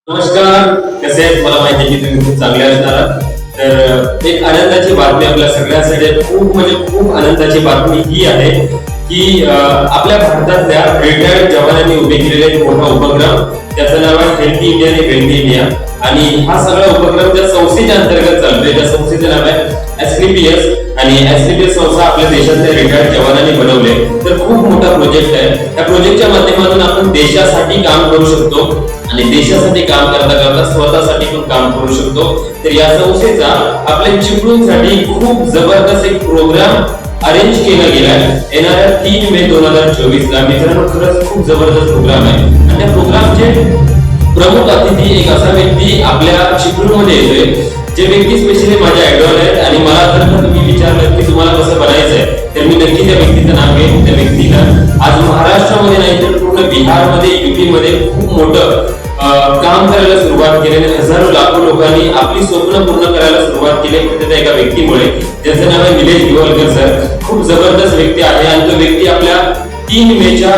नमस्कार, कसे आहेत? मला माहिती आहे की तुम्ही खूप चांगले असणार आहात. तर एक आनंदाची बातमी आपल्या सगळ्यांसाठी खूप म्हणजे खूप आनंदाची बातमी ही आहे की आपल्या भारतातल्या रिटायर्ड जवानांनी उभे केलेला एक मोठा उपक्रम, त्याचं नाव आहे हेल्थी इंडिया आणि वेल्थी इंडिया. आणि हा सगळा उपक्रम त्या संस्थेच्या अंतर्गत चालतोय. त्या संस्थेचं नाव आहे एससीपीएस. आणि एससीपीएस संस्था आपल्या देशातल्या रिटायर्ड जवानांनी बनवले. तर खूप मोठा प्रोजेक्ट आहे. त्या प्रोजेक्टच्या माध्यमातून आपण देशासाठी काम करू शकतो आणि देशासाठी काम करता करता स्वतःसाठी पण काम करू शकतो. तर या संस्थेचा आपल्या चिपळूणसाठी खूप जबरदस्त एक प्रोग्राम अरेंज केला गेलाय येणाऱ्या 3 मे 2024 ला. मित्रांनो, खरंच खूप जबरदस्त प्रोग्राम आहे. आणि त्या प्रोग्रामचे प्रमुख अतिथी एक असा व्यक्ती आपल्या चिपळूणमध्ये येतोय, जे व्यक्ती स्पेशली माझे आयडॉल आहेत. आणि मला जर तुम्ही विचारलं की तुम्हाला कसं बनायचंय, तर मी नक्की त्या व्यक्तीचं नाव घेईन. त्या व्यक्तीला आज महाराष्ट्रामध्ये नाही तर पूर्ण बिहारमध्ये, यूपी मध्ये खूप मोठं काम करायला सुरुवात केली. हजारो लाखो लोकांनी आपली स्वप्न पूर्ण करायला सुरुवात केली फक्त त्या एका व्यक्तीमुळे. त्याचं नाव आहे निलेश गिवलकर सर. खूप जबरदस्त व्यक्ती आहे आणि तो व्यक्ती आपल्या 3 मेच्या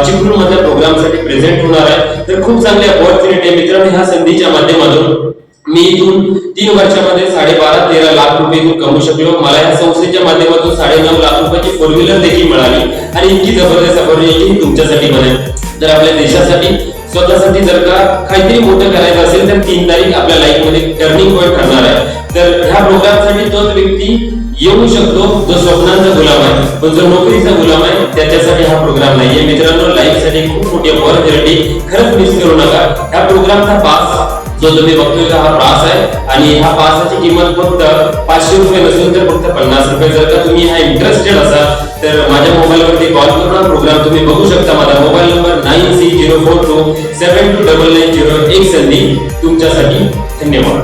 चिपळूण मधल्या प्रोग्रामसाठी प्रेझेंट होणार आहे. तर खूप चांगली अपॉर्च्युनिटी आहे मित्रांनो. ह्या संधीच्या माध्यमातून मी इथून 3 वर्षामध्ये 12.5-13 लाख रुपये इथून कमवू शकलो. मला या संस्थेच्या माध्यमातून 9.5 लाख रुपयाची 4 व्हीलर देखील मिळाली. आणि इतकी जबरदस्त अपॉर्च्युनिटी तुमच्यासाठी बनेल. तर आपल्या देशासाठी, स्वतःसाठी जर का काहीतरी मोठं करायचं असेल तर 3 तारीख आपल्या लाईफ मध्ये टर्निंग पॉईंट ठरणार आहे. तर ह्या प्रोग्रामसाठी तोच व्यक्ती येऊ शकतो जो स्वप्नांचा गुलाम आहे, पण जो नोकरीचा गुलाम आहे त्याच्यासाठी हा प्रोग्राम नाहीये. मित्रांनो, लाईफ साठी खूप मोठी अपॉर्च्युनिटी, खरंच मिस करू नका. ह्या प्रोग्रामचा पास जो तुम्ही बघतोय का, हा पास आहे. आणि ह्या पासाची किंमत फक्त 500 रुपये नसून तर फक्त 50 रुपये. जर का तुम्ही ह्या इंटरेस्टेड असाल तर माझ्या मोबाईलवरती कॉल करून हा प्रोग्राम तुम्ही बघू शकता. माझा मोबाईल नंबर 9604272990. एक संधी तुमच्यासाठी. धन्यवाद.